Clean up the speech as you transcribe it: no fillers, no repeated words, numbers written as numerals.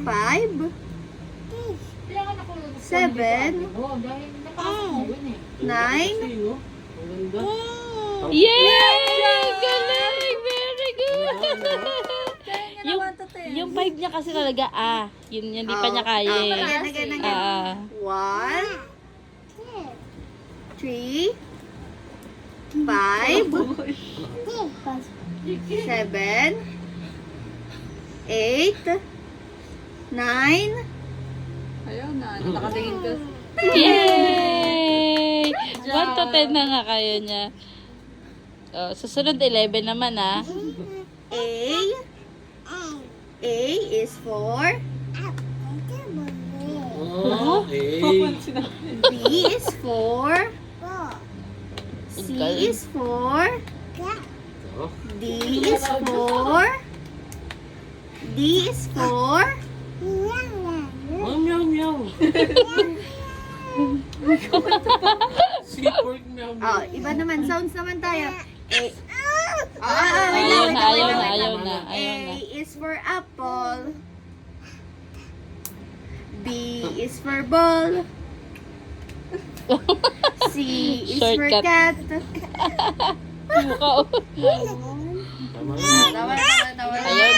5, 7, 9, Yay! Galing! Very good! yung 5 niya kasi talaga, yun hindi pa niya kaya eh. Again. 1, 3, 5, 7, 8, 9, Ayaw na. Nakatingin ka. Yay! 1 to 10 na nga kaya niya. Susunod 11 naman A is for B is for C is for D is for D is for Meow meow. Sweet pork meow meow. Iba naman sounds naman tayo. Ayaw na. A is for apple. B is for ball. C is for Shortcut. cat. Mukha. Tama na. Tawa. Ayaw na.